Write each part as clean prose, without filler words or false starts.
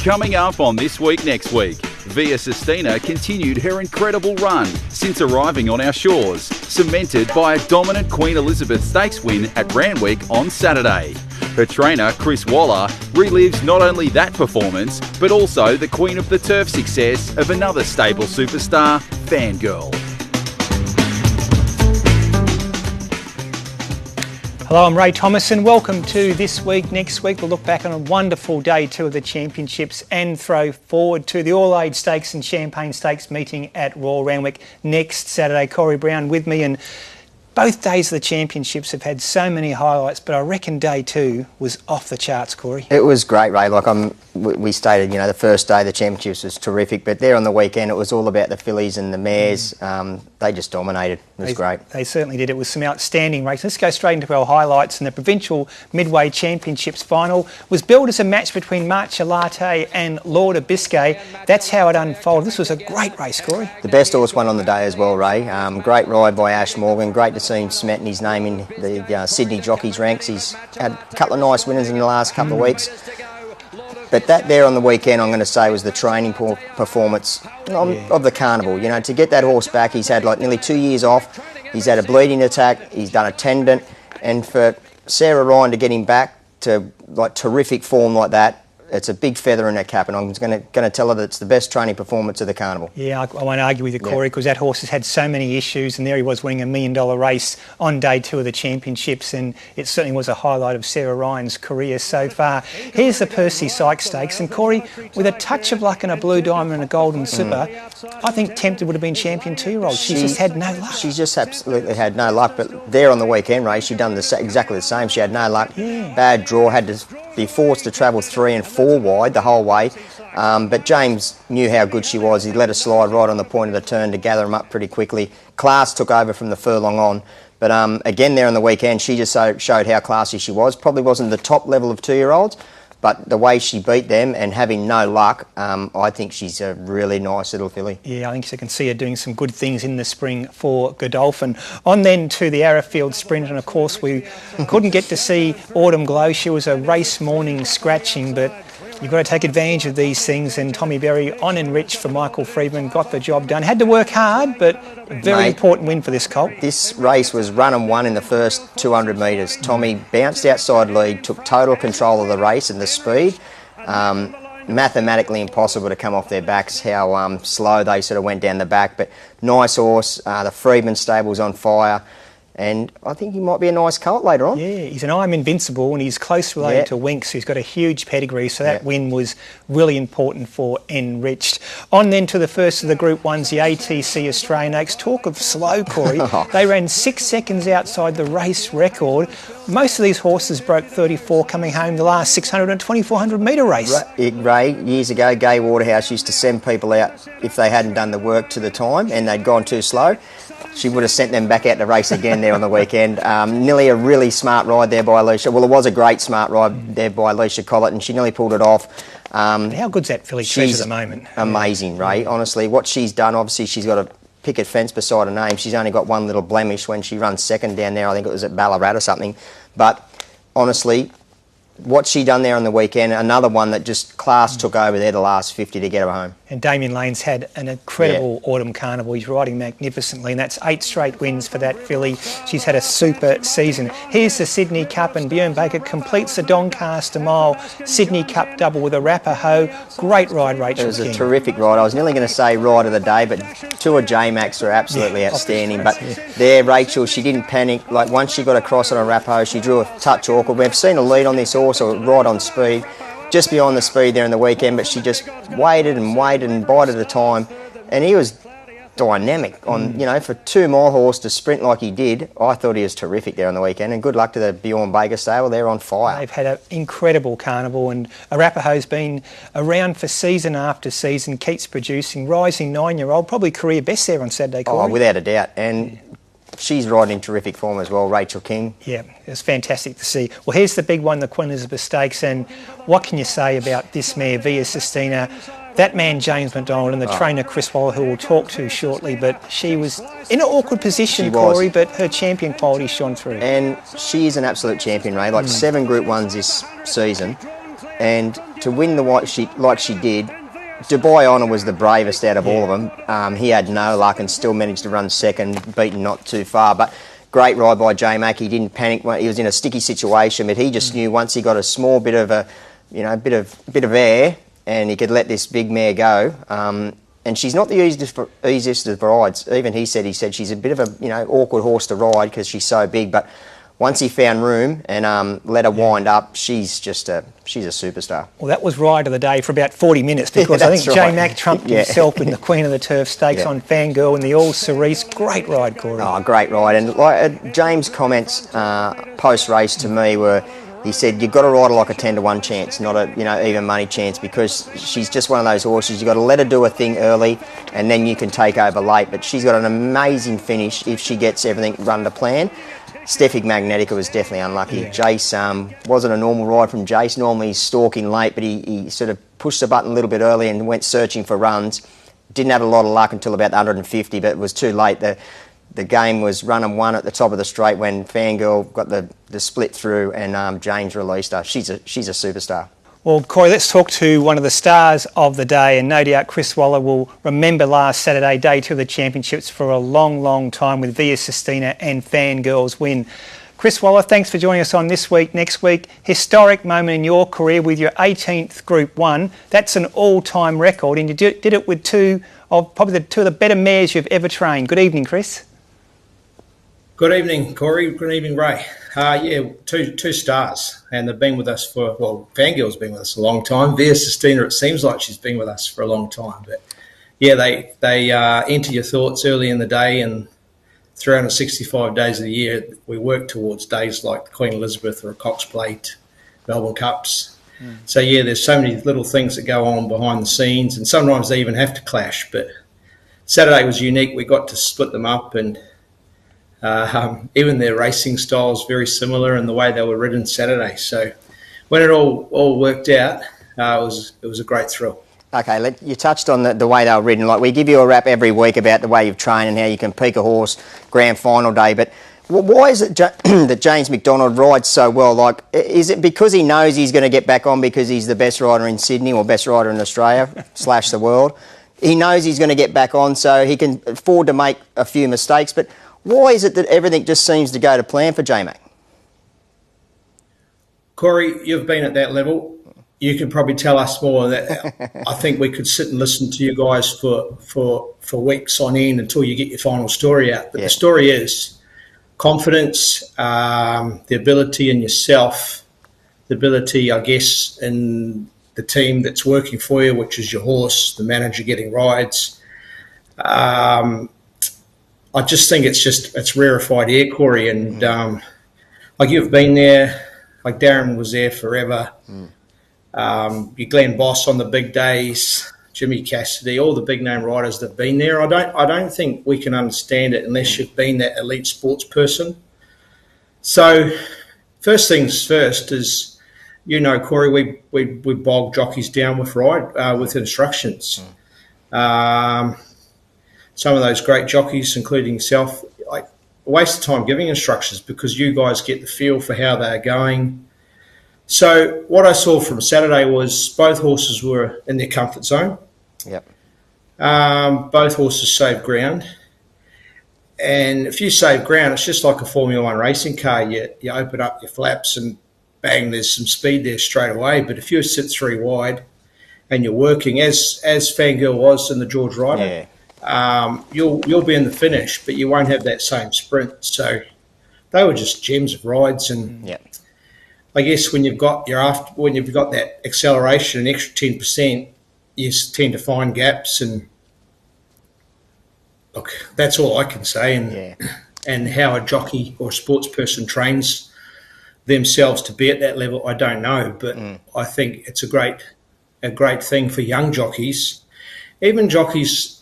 Coming up on This Week Next Week, Via Sistina continued her incredible run since arriving on our shores, cemented by a dominant Queen Elizabeth Stakes win at Randwick on Saturday. Her trainer, Chris Waller, relives not only that performance, but also the Queen of the Turf success of another stable superstar, Fangirl. Hello, I'm Ray Thomas and welcome to This Week Next Week. We'll look back on a wonderful day two of the championships and throw forward to the All-Age Stakes and Champagne Stakes meeting at Royal Randwick next Saturday. Corey Brown with me, and both days of the championships have had so many highlights, but I reckon day two was off the charts, Corey. It was great, Ray. We stated, the first day of the championships was terrific, but there on the weekend it was all about the fillies and the mares. They just dominated. It was great. They certainly did. It was some outstanding races. Let's go straight into our highlights. And the Provincial Midway Championships final was billed as a match between Marcia Latte and Lord of Biscay. That's how it unfolded. This was a great race, Corey. The best horse won on the day as well, Ray. Great ride by Ash Morgan. Great to see him cementing his name in the Sydney Jockeys ranks. He's had a couple of nice winners in the last couple of weeks. But that there on the weekend, I'm going to say, was the training performance of the carnival. To get that horse back, he's had nearly 2 years off. He's had a bleeding attack. He's done a tendon. And for Sarah Ryan to get him back to terrific form like that, it's a big feather in her cap, and I'm going to tell her that it's the best training performance of the carnival. Yeah, I won't argue with you, Corey, because that horse has had so many issues, and there he was winning $1 million race on day two of the championships, and it certainly was a highlight of Sarah Ryan's career so far. Here's the Percy Sykes Stakes, and Corey, with a touch of luck and a blue diamond and a golden super, I think Tempted would have been champion 2-year-old. She's just had no luck. She's just absolutely had no luck, but there on the weekend, Ray, she done exactly the same. She had no luck, bad draw, had to be forced to travel 3 and 4 wide the whole way. But James knew how good she was. He let her slide right on the point of the turn to gather him up pretty quickly. Class took over from the furlong on. But again, there on the weekend, she just showed how classy she was. Probably wasn't the top level of 2-year-olds, but the way she beat them and having no luck, I think she's a really nice little filly. Yeah, I think you can see her doing some good things in the spring for Godolphin. On then to the Arrowfield Sprint, and of course we couldn't get to see Autumn Glow. She was a race morning scratching, but you've got to take advantage of these things, and Tommy Berry on Enriched for Michael Freedman got the job done. Had to work hard, but a very important win for this colt. This race was run and won in the first 200 metres. Tommy bounced outside lead, took total control of the race and the speed. Mathematically impossible to come off their backs, how slow they sort of went down the back, but nice horse. The Freedman stable's on fire. And I think he might be a nice colt later on. Yeah, he's an I'm Invincible, and he's close related to Winks, who's got a huge pedigree, so that win was really important for Enriched. On then to the first of the Group 1s, the ATC Australian Oaks. Talk of slow, Corey. They ran 6 seconds outside the race record. Most of these horses broke 34 coming home the last 600 and 2400 metre race. Ray, years ago, Gay Waterhouse used to send people out if they hadn't done the work to the time and they'd gone too slow. She would have sent them back out to race again there on the weekend. Nearly a really smart ride there by Alicia. Well, it was a great smart ride there by Alicia Collett, and she nearly pulled it off. How good's that filly Treasure at the moment? Amazing, Ray. Honestly, what she's done, obviously she's got a picket fence beside her name. She's only got one little blemish when she runs second down there. I think it was at Ballarat or something. But honestly, what she done there on the weekend, another one that just class took over there the last 50 to get her home. And Damien Lane's had an incredible autumn carnival. He's riding magnificently, and that's 8 straight wins for that filly. She's had a super season. Here's the Sydney Cup, and Bjorn Baker completes the Doncaster Mile Sydney Cup double with a Arapaho. Great ride, Rachel King. It was a terrific ride. I was nearly going to say ride of the day, but 2 of J-Max are absolutely outstanding. But there, Rachel, she didn't panic. Once she got across on Arapaho, she drew a touch awkward. We've seen a lead on this horse, or right on speed, just beyond the speed there in the weekend, but she just waited and bided the time, and he was dynamic on, for 2 mile horse to sprint like he did. I thought he was terrific there on the weekend, and good luck to the Bjorn Baker stable. They're on fire. They've had an incredible carnival, and Arapaho's been around for season after season, keeps producing, rising 9-year-old, probably career best there on Saturday, Corey. Oh, without a doubt, and she's riding in terrific form as well, Rachel King. Yeah, it's fantastic to see. Well, here's the big one, the Queen Elizabeth Stakes, and what can you say about this mare, Via Sistina? That man, James McDonald, and the trainer, Chris Waller, who we'll talk to shortly, but she was in an awkward position, Corey, but her champion quality shone through. And she is an absolute champion, Ray. 7 Group 1s this season. and to win the white like she did. Dubai Honour was the bravest out of all of them. He had no luck and still managed to run second, beaten not too far. But great ride by J-Mac. He didn't panic. He was in a sticky situation, but he just knew once he got a small bit of bit of air, and he could let this big mare go. And she's not the easiest of rides. Even he said she's a bit of a awkward horse to ride because she's so big. But once he found room and let her wind up, she's a superstar. Well, that was ride of the day for about 40 minutes because I think J-Mac trumped himself with the Queen of the Turf Stakes on Fangirl and the All Cerise. Great ride, Corey. Oh, great ride. And like James' comments post-race to me were, he said, you've got to ride her like a 10-to-1 chance, not a even money chance, because she's just one of those horses. You've got to let her do a thing early and then you can take over late. But she's got an amazing finish if she gets everything run to plan. Steffi Magnetica was definitely unlucky. Yeah. Jace wasn't a normal ride from Jace. Normally he's stalking late, but he sort of pushed the button a little bit early and went searching for runs. Didn't have a lot of luck until about 150, but it was too late. The game was run and won at the top of the straight when Fangirl got the split through and James released her. She's a superstar. Well, Corey, let's talk to one of the stars of the day, and no doubt Chris Waller will remember last Saturday, day 2 of the championships, for a long, long time with Via Sistina and Fangirl's win. Chris Waller, thanks for joining us on This Week, Next Week. Historic moment in your career with your 18th Group 1. That's an all-time record, and you did it with two of the better mares you've ever trained. Good evening, Chris. Good evening, Corey. Good evening, Ray. Two stars, and they've been with us Fangirl's been with us a long time. Via Sistina, it seems like she's been with us for a long time. But yeah, they enter your thoughts early in the day, and 365 days of the year, we work towards days like the Queen Elizabeth or a Cox Plate, Melbourne Cups. So yeah, there's so many little things that go on behind the scenes, and sometimes they even have to clash. But Saturday was unique. We got to split them up, and even their racing styles very similar in the way they were ridden Saturday. So when it all worked out, it was a great thrill. Okay, you touched on the way they were ridden. Like, we give you a rap every week about the way you've trained and how you can peak a horse grand final day. But why is it that James McDonald rides so well? Like, is it because he knows he's going to get back on because he's the best rider in Sydney or best rider in Australia / the world? He knows he's going to get back on, so he can afford to make a few mistakes. But why is it that everything just seems to go to plan for J-Mac? Corey, you've been at that level. You could probably tell us more. That I think we could sit and listen to you guys for weeks on end until you get your final story out. But the story is confidence, the ability in yourself, the ability, I guess, in the team that's working for you, which is your horse, the manager getting rides. I just think it's rarefied air, Corey, and like you've been there, like Darren was there forever. Your Glenn Boss on the big days, Jimmy Cassidy, all the big name riders that've been there. I don't think we can understand it unless you've been that elite sports person. So first things first is, Corey, we bog jockeys down with instructions. Some of those great jockeys, including yourself, like, a waste of time giving instructions because you guys get the feel for how they're going. So what I saw from Saturday was both horses were in their comfort zone. Yep. Both horses saved ground. And if you save ground, it's just like a Formula One racing car. You open up your flaps and bang, there's some speed there straight away. But if you sit 3 wide and you're working, as Fangirl was in the George Ryder, you'll be in the finish, but you won't have that same sprint. So they were just gems of rides, and I guess when you've got that acceleration, an extra 10%, you tend to find gaps. And look, that's all I can say. And how a jockey or a sports person trains themselves to be at that level, I don't know, but I think it's a great thing for young jockeys, even jockeys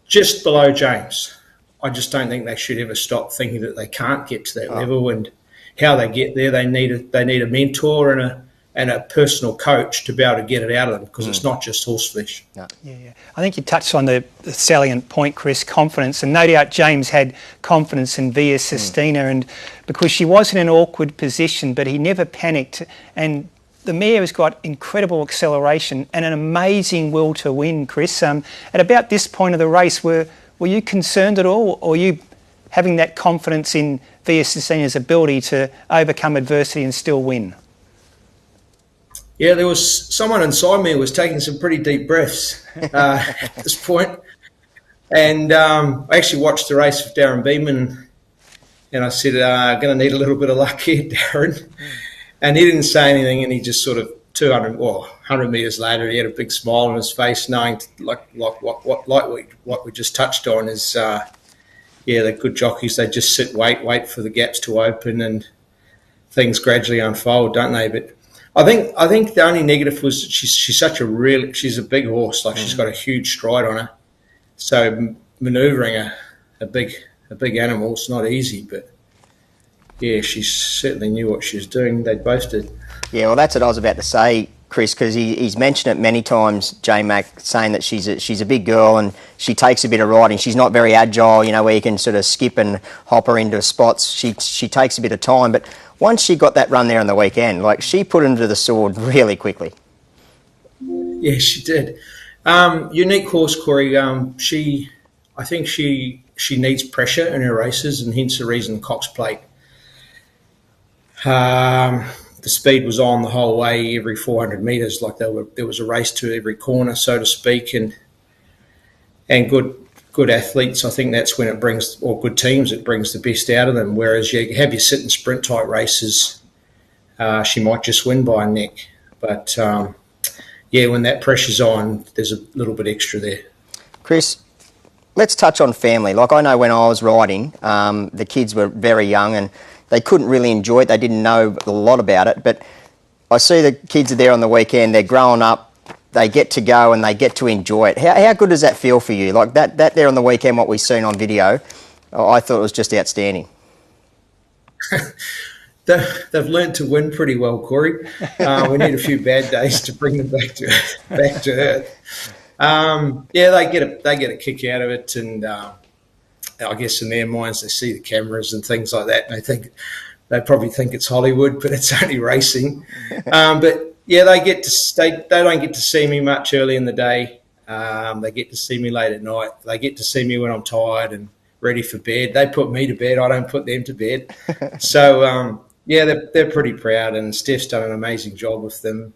just below James. I just don't think they should ever stop thinking that they can't get to that level, and how they get there, they need a mentor and a personal coach to be able to get it out of them, because it's not just horseflesh. No. Yeah. I think you touched on the salient point, Chris, confidence, and no doubt James had confidence in Via Sistina, and because she was in an awkward position, but he never panicked, and the mare has got incredible acceleration and an amazing will to win, Chris. At about this point of the race, were you concerned at all, or were you having that confidence in Via Sistina's ability to overcome adversity and still win? Yeah, there was someone inside me who was taking some pretty deep breaths at this point. And I actually watched the race with Darren Beeman, and I said, going to need a little bit of luck here, Darren. And he didn't say anything, and he just sort of 100 metres later, he had a big smile on his face, knowing like what we just touched on is, the good jockeys, they just sit, wait for the gaps to open, and things gradually unfold, don't they? But I think the only negative was she's a big horse, like she's got a huge stride on her. So manoeuvring a big animal is not easy, but yeah, she certainly knew what she was doing. They both did. Yeah, well, that's what I was about to say, Chris, because he's mentioned it many times, J-Mac, saying that she's a big girl and she takes a bit of riding. She's not very agile, where you can sort of skip and hop her into spots. She takes a bit of time, but once she got that run there on the weekend, like, she put into the sword really quickly. Yeah, she did. Unique horse, Corey. I think she needs pressure in her races, and hence the reason Cox Plate. The speed was on the whole way, every 400 metres, like there was a race to every corner, so to speak, and good athletes. I think that's when it brings, or good teams, it brings the best out of them. Whereas you have your sit and sprint type races, she might just win by a neck, but when that pressure's on, there's a little bit extra there. Chris, let's touch on family. Like, I know when I was riding, the kids were very young and they couldn't really enjoy it. They didn't know a lot about it. But I see the kids are there on the weekend. They're growing up. They get to go and they get to enjoy it. How good does that feel for you? Like, that there on the weekend, what we've seen on video, I thought it was just outstanding. They've learned to win pretty well, Corey. We need a few bad days to bring them back to earth. They get a kick out of it, and I guess in their minds they see the cameras and things like that, and they probably think it's Hollywood, but it's only racing. But yeah, they don't get to see me much early in the day. They get to see me late at night. They get to see me when I'm tired and ready for bed. They put me to bed. I don't put them to bed. So they're pretty proud, and Steph's done an amazing job with them.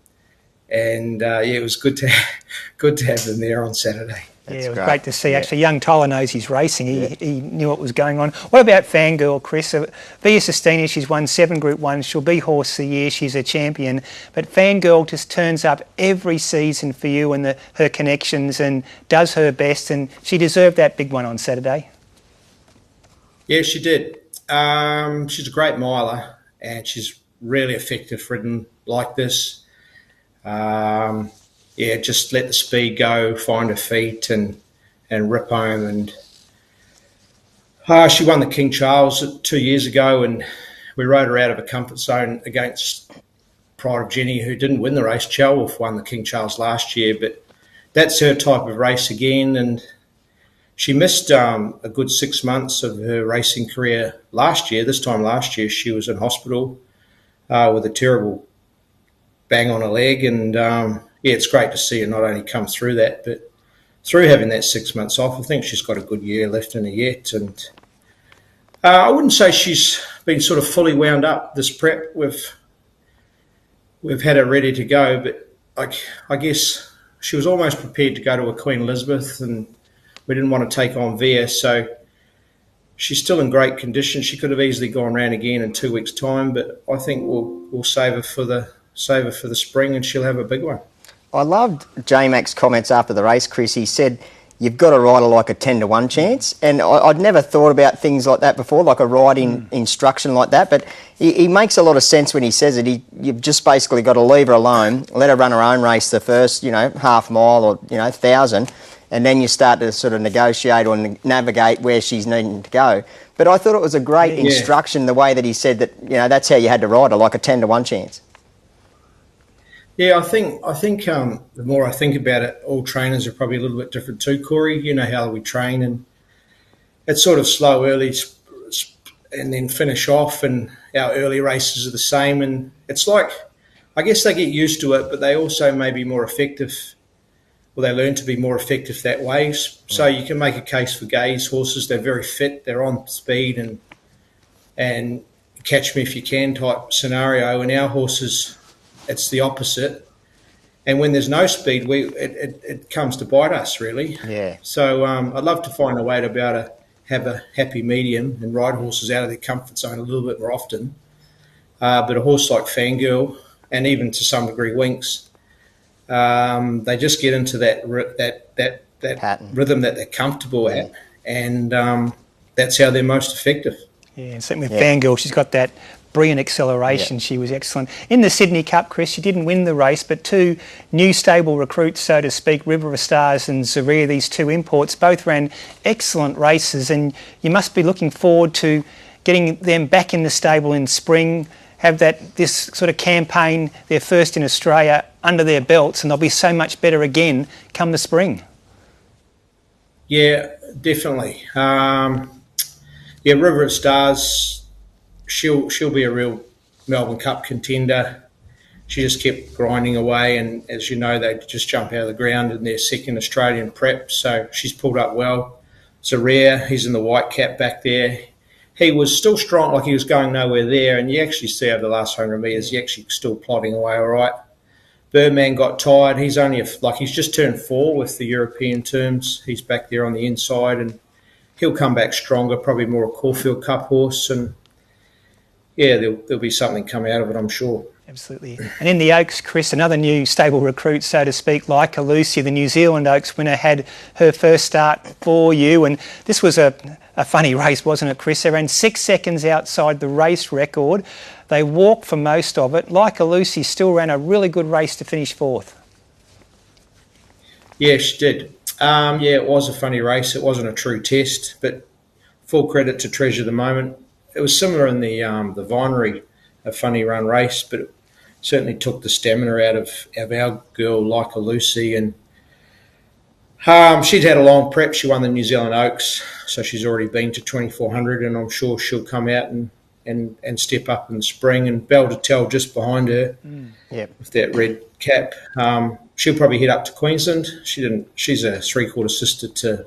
And it was good to have them there on Saturday. It was great to see. Actually, young Tyler knows he's racing. He knew what was going on. What about Fangirl, Chris? Via Sistina, she's won 7 Group 1s. She'll be Horse of the Year. She's a champion. But Fangirl just turns up every season for you and her connections and does her best. And she deserved that big one on Saturday. Yeah, she did. She's a great miler, and she's really effective ridden like this. Just let the speed go, find her feet, and rip home. And she won the King Charles 2 years ago, and we rode her out of a comfort zone against Pride of Jenny, who didn't win the race. Chelwolf won the King Charles last year, but that's her type of race again. And she missed a good 6 months of her racing career last year. This time last year, she was in hospital with a terrible bang on her leg, and it's great to see her not only come through that, but through having that 6 months off. I think she's got a good year left in her yet, and I wouldn't say she's been sort of fully wound up this prep. We've had her ready to go, but I guess she was almost prepared to go to a Queen Elizabeth, and we didn't want to take on Via, so she's still in great condition. She could have easily gone round again in 2 weeks' time, but I think we'll save her for the spring, and she'll have a big one. I loved J-Mac's comments after the race, Chris. He said, you've got to ride her like a 10-to-1 chance. And I'd never thought about things like that before, like a riding instruction like that. But he makes a lot of sense when he says it. You've just basically got to leave her alone, let her run her own race the first, half mile or, 1,000, and then you start to sort of negotiate or navigate where she's needing to go. But I thought it was a great instruction, the way that he said that, that's how you had to ride her, like a 10-to-1 chance. Yeah, I think the more I think about it, all trainers are probably a little bit different too, Corey. You know how we train, and it's sort of slow early and then finish off, and our early races are the same. And it's like I guess they get used to it, but they also may be more effective, or they learn to be more effective that way. So you can make a case for Gay's horses. They're very fit. They're on speed and catch me if you can type scenario. And our horses, it's the opposite. And when there's no speed, it comes to bite us, really. Yeah. So I'd love to find a way to be able to have a happy medium and ride horses out of their comfort zone a little bit more often. But a horse like Fangirl, and even to some degree Winks, they just get into that pattern, rhythm that they're comfortable at, and that's how they're most effective. Yeah, and certainly with Fangirl, she's got that brilliant acceleration. She was excellent. In the Sydney Cup, Chris, she didn't win the race, but two new stable recruits, so to speak, River of Stars and Zaria, these two imports, both ran excellent races, and you must be looking forward to getting them back in the stable in spring, have this sort of campaign, their first in Australia, under their belts, and they'll be so much better again come the spring. Yeah, definitely. River of Stars, she'll be a real Melbourne Cup contender. She just kept grinding away, and as you know, they just jump out of the ground in their second Australian prep, so she's pulled up well. Zaria, he's in the white cap back there. He was still strong, like he was going nowhere there, and you actually see over the last 100 metres, he's actually still plodding away all right. Birdman got tired. He's only he's just turned 4 with the European terms. He's back there on the inside, and he'll come back stronger, probably more a Caulfield Cup horse, and there'll be something come out of it, I'm sure. Absolutely. And in the Oaks, Chris, another new stable recruit, so to speak, like Lucy, the New Zealand Oaks winner, had her first start for you. And this was a funny race, wasn't it, Chris? They ran 6 seconds outside the race record. They walked for most of it. Like Lucy still ran a really good race to finish 4th. Yeah, she did. It was a funny race. It wasn't a true test, but full credit to Treasure the Moment. It was similar in the Vinery, a funny run race, but it certainly took the stamina out of our girl, like Lucy. And she'd had a long prep. She won the New Zealand Oaks, so she's already been to 2400, and I'm sure she'll come out and step up in the spring. And Belle de Tell just behind her with that red cap. She'll probably head up to Queensland. She's a 3/4 sister to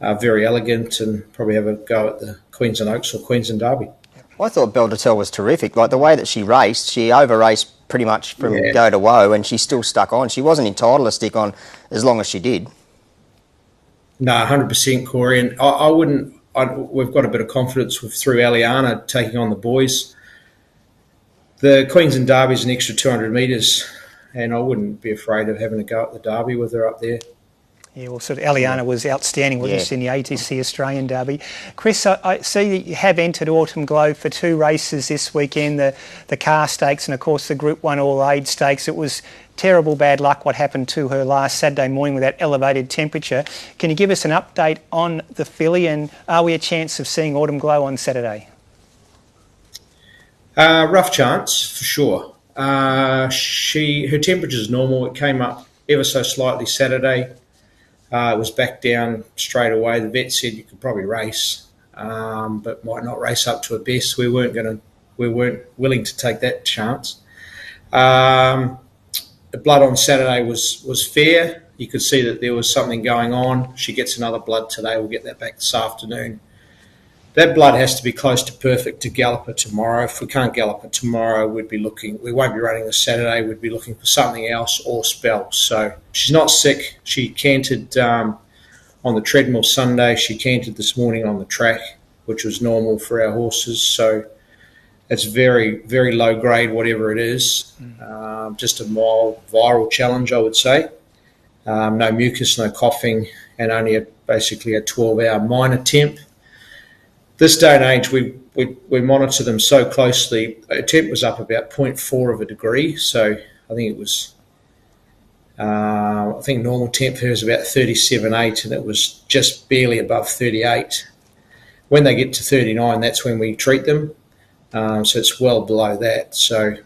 Very Elegant, and probably have a go at the Queensland Oaks or Queensland Derby. I thought Belle de Tell was terrific. Like the way that she raced, she over-raced pretty much from go to woe, and she still stuck on. She wasn't entitled to stick on as long as she did. No, 100%, Corey. And I wouldn't. We've got a bit of confidence through Aliana taking on the boys. The Queensland Derby is an extra 200 metres, and I wouldn't be afraid of having a go at the Derby with her up there. Yeah, well, sort of Aliana was outstanding, wasn't she, in the ATC Australian Derby. Chris, I see that you have entered Autumn Glow for 2 races this weekend, the Car Stakes and, of course, the Group 1 All-Age Stakes. It was terrible bad luck what happened to her last Saturday morning with that elevated temperature. Can you give us an update on the filly, and are we a chance of seeing Autumn Glow on Saturday? Rough chance, for sure. Her temperature is normal. It came up ever so slightly Saturday. It was back down straight away. The vet said you could probably race, but might not race up to a best. We weren't willing to take that chance. The blood on Saturday was fair. You could see that there was something going on. She gets another blood today. We'll get that back this afternoon. That blood has to be close to perfect to gallop her tomorrow. If we can't gallop her tomorrow, we won't be running this Saturday. We'd be looking for something else or spells. So she's not sick. She cantered on the treadmill Sunday. She cantered this morning on the track, which was normal for our horses. So it's very, very low grade, whatever it is. Just a mild viral challenge, I would say. No mucus, no coughing, and only basically a 12-hour minor temp. This day and age, we monitor them so closely. Her temp was up about 0.4 of a degree, so I think it was. I think normal temp for her is about 37.8, and it was just barely above 38. When they get to 39, that's when we treat them. So it's well below that. So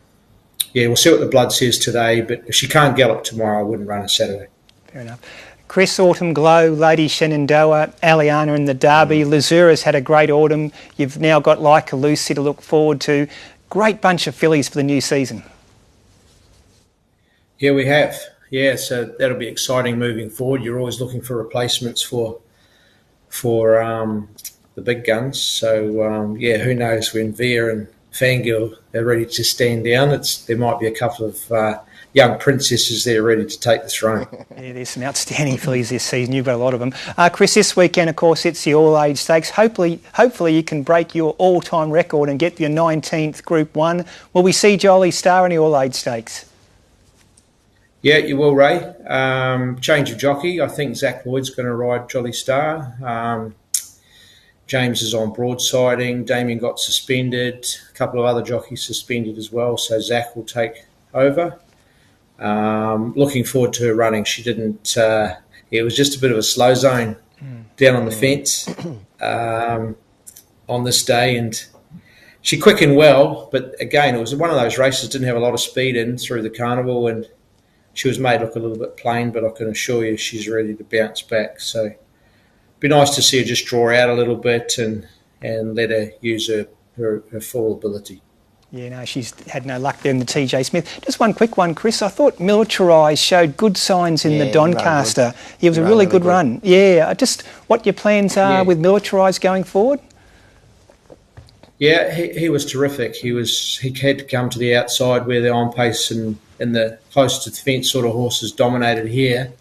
yeah, we'll see what the blood says today. But if she can't gallop tomorrow, I wouldn't run a Saturday. Fair enough. Chris, Autumn Glow, Lady Shenandoah, Aliana in the Derby. Lazura's had a great autumn. You've now got Like a Lucy to look forward to. great bunch of fillies for the new season. Yeah, we have. Yeah, so that'll be exciting moving forward. You're always looking for replacements for the big guns. So who knows when Via and Fangirl are ready to stand down? There might be a couple of young princesses there ready to take the throne. Yeah, there's some outstanding fillies this season. You've got a lot of them. Chris, this weekend, of course, it's the all-age stakes. Hopefully you can break your all-time record and get your 19th Group 1. Will we see Jolly Star in the all-age stakes? Yeah, you will, Ray. Change of jockey. I think Zach Lloyd's going to ride Jolly Star. James is on broadsiding. Damien got suspended. A couple of other jockeys suspended as well. So Zach will take over. Looking forward to her running. She didn't. It was just a bit of a slow zone down on the fence on this day, and she quickened well. But again, it was one of those races didn't have a lot of speed in through the carnival, and she was made look a little bit plain. But I can assure you, she's ready to bounce back. So it'd be nice to see her just draw out a little bit and let her use her full ability. Yeah, no, she's had no luck there in the TJ Smith. Just one quick one, Chris. I thought Militarised showed good signs in the Doncaster. It was a really good run. Yeah, just what your plans are with Militarised going forward? Yeah, he was terrific. He had to come to the outside where the on pace and the close to the fence sort of horses dominated here.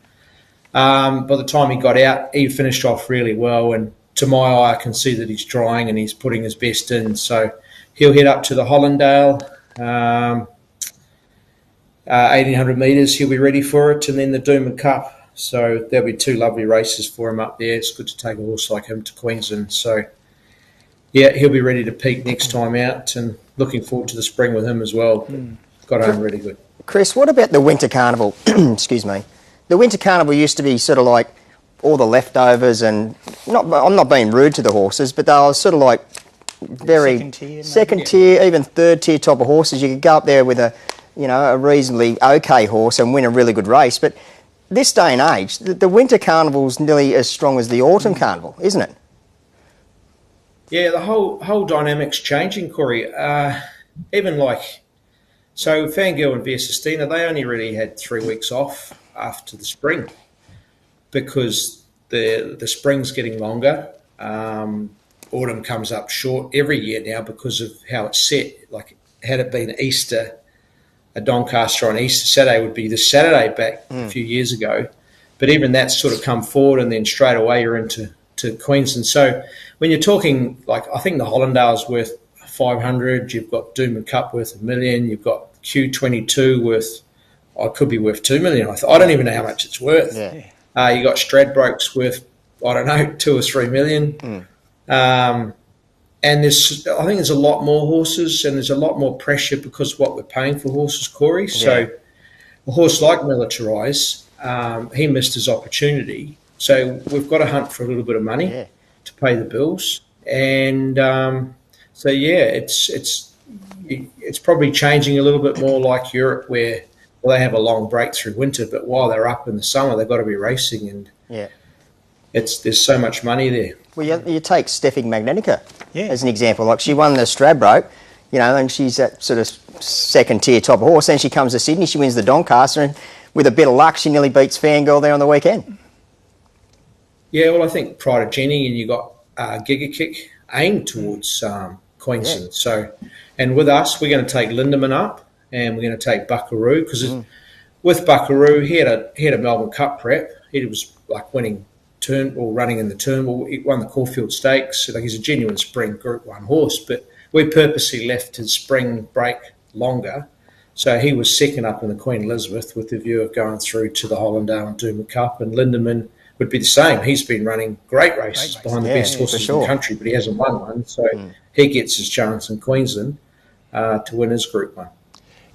By the time he got out, he finished off really well, and to my eye, I can see that he's trying and he's putting his best in. So he'll head up to the Hollandale, 1800 metres. He'll be ready for it, and then the Doomben Cup. So there'll be two lovely races for him up there. It's good to take a horse like him to Queensland. So yeah, he'll be ready to peak next time out, and looking forward to the spring with him as well. Got home really good. Chris, what about the Winter Carnival? Excuse me. The Winter Carnival used to be sort of like all the leftovers, and I'm not being rude to the horses, but they were sort of like very second tier, even third tier type of horses. You could go up there with a reasonably okay horse and win a really good race. But this day and age, the Winter Carnival's nearly as strong as the Autumn Carnival, isn't it? Yeah, the whole dynamic's changing, Corey. So Fangirl and Via Sistina, they only really had 3 weeks off after the spring because the spring's getting longer. Autumn comes up short every year now because of how it's set. Like, had it been Easter, a Doncaster on Easter Saturday would be this Saturday back a few years ago. But even that's sort of come forward, and then straight away you're into Queensland. So when you're talking, like, I think the Hollandale's worth 500, you've got Doomben Cup worth $1 million, you've got Q22 worth, could be worth $2 million. I don't even know how much it's worth. Yeah. You got Stradbroke's worth, I don't know, $2 or $3 million. And I think there's a lot more horses, and there's a lot more pressure because of what we're paying for horses, Corey. So a horse like Militarised, he missed his opportunity. So we've got to hunt for a little bit of money to pay the bills. And it's probably changing a little bit more like Europe, where they have a long break through winter, but while they're up in the summer, they've got to be racing, and there's so much money there. Well, you take Steffi Magnetica as an example. Like, she won the Stradbroke, and she's that sort of second tier type of horse. Then she comes to Sydney, she wins the Doncaster, and with a bit of luck, she nearly beats Fangirl there on the weekend. Yeah, well, I think Pride of Jenny, and you got Giga Kick aimed towards Queensland. So, and with us, we're going to take Lindemann up, and we're going to take Buckaroo, because with Buckaroo, he had a Melbourne Cup prep. He was like running in the Turnbull. He won the Caulfield Stakes. Like, he's a genuine spring Group 1 horse, but we purposely left his spring break longer. So he was second up in the Queen Elizabeth with the view of going through to the Hollandale and Doomben Cup, and Lindemann would be the same. He's been running great races behind the best horses in the country, but he hasn't won one. So he gets his chance in Queensland to win his Group 1.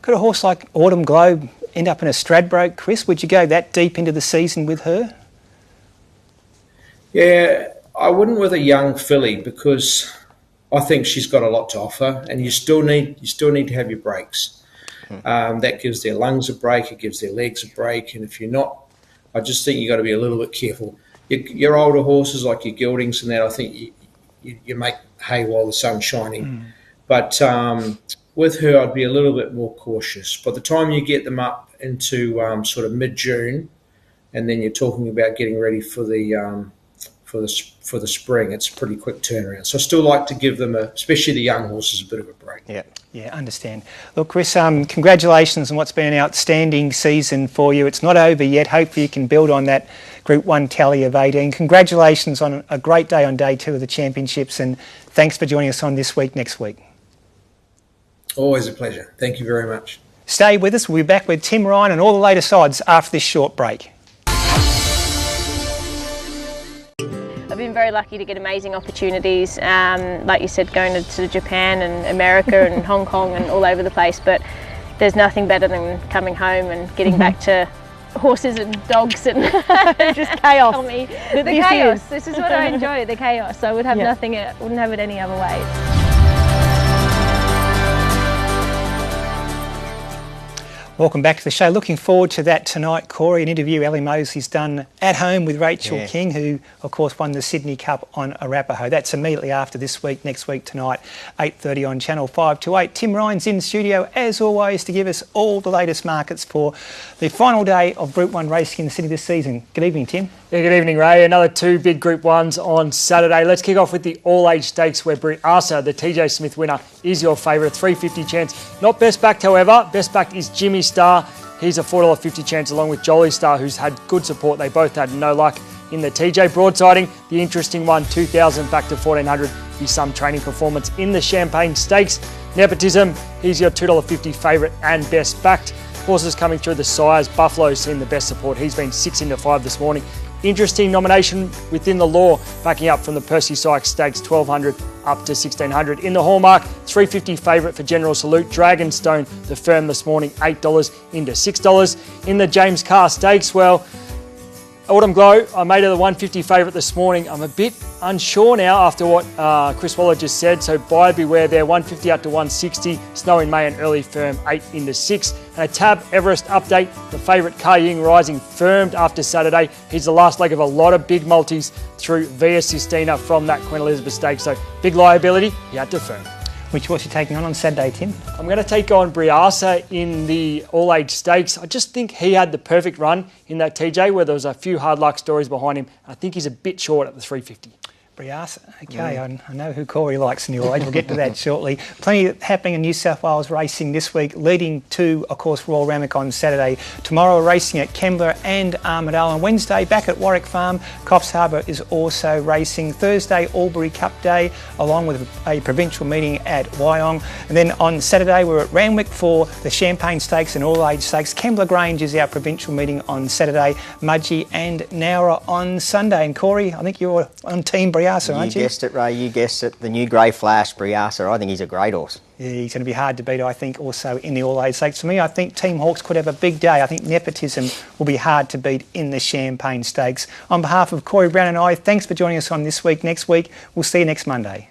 Could a horse like Autumn Globe end up in a Stradbroke, Chris? Would you go that deep into the season with her? Yeah, I wouldn't with a young filly, because I think she's got a lot to offer, and you still need to have your breaks. That gives their lungs a break, it gives their legs a break, and if you're not, I just think you've got to be a little bit careful. Your older horses, like your Geldings and that, I think you make hay while the sun's shining. But with her, I'd be a little bit more cautious. By the time you get them up into sort of mid-June, and then you're talking about getting ready for the spring, it's a pretty quick turnaround. So I still like to give them, especially the young horses, a bit of a break. Yeah, understand. Look, Chris, congratulations on what's been an outstanding season for you. It's not over yet. Hopefully you can build on that Group 1 tally of 18. Congratulations on a great day on day 2 of the championships, and thanks for joining us on This Week Next Week. Always a pleasure. Thank you very much. Stay with us. We'll be back with Tim Ryan and all the latest odds after this short break. I've been very lucky to get amazing opportunities, like you said, going to Japan and America and Hong Kong and all over the place, but there's nothing better than coming home and getting back to horses and dogs and just chaos. Tell me, the chaos. This is what I enjoy, the chaos. I would have nothing, wouldn't have it any other way. Welcome back to the show. Looking forward to that tonight, Corey, an interview Ellie Mosley's done at home with Rachel King, who, of course, won the Sydney Cup on Arapaho. That's immediately after This Week Next Week tonight, 8:30 on Channel 5 to 8. Tim Ryan's in studio, as always, to give us all the latest markets for the final day of Group 1 racing in the city this season. Good evening, Tim. Yeah, good evening, Ray. Another 2 big Group 1s on Saturday. Let's kick off with the all-age stakes where Brie Arsa, the TJ Smith winner, is your favourite, $3.50 chance. Not best backed, however. Best backed is Jimmy Star. He's a $4.50 chance along with Jolie Star, who's had good support. They both had no luck in the TJ broadsiding. The interesting one, 2,000 back to 1,400, is some training performance in the Champagne Stakes. Nepotism, he's your $2.50 favourite and best backed. Horses coming through the sires. Buffalo's seen the best support. He's been 6 into 5 this morning. Interesting nomination within the law, backing up from the Percy Sykes Stakes, 1,200 up to 1,600. In the Hallmark, $3.50 favourite for General Salute. Dragonstone, the firm this morning, $8 into $6. In the James Carr Stakes, well, Autumn Glow, I made her the $1.50 favourite this morning. I'm a bit unsure now after what Chris Waller just said, so buyer beware there. $1.50 up to $1.60. Snow in May and early firm, 8 into 6. And a Tab Everest update. The favourite Kai Ying Rising firmed after Saturday. He's the last leg of a lot of big multis through Via Sistina from that Queen Elizabeth Stakes. So big liability, he had to firm. Which horse are you taking on Saturday, Tim? I'm going to take on Brie Arsa in the all-age stakes. I just think he had the perfect run in that TJ where there was a few hard luck stories behind him. I think he's a bit short at the $3.50. Brie Arsa, okay, I know who Corey likes in the all-age. We'll get to that shortly. Plenty happening in New South Wales racing this week, leading to, of course, Royal Ramac on Saturday. Tomorrow, racing at Kembla and Armidale. On Wednesday, back at Warwick Farm, Coffs Harbour is also racing. Thursday, Albury Cup Day, along with a provincial meeting at Wyong. And then on Saturday, we're at Randwick for the Champagne Stakes and all-age stakes. Kembla Grange is our provincial meeting on Saturday. Mudgee and Nowra on Sunday. And Corey, I think you're on Team Brie Arsa, aren't you? You guessed it, Ray. You guessed it. The new Grey Flash, Brie Arsa. I think he's a great horse. Yeah, he's going to be hard to beat, I think, also in the all-age stakes. For me, I think Team Hawkes could have a big day. I think Nepotism will be hard to beat in the Champagne Stakes. On behalf of Corey Brown and I, thanks for joining us on This Week Next Week. We'll see you next Monday.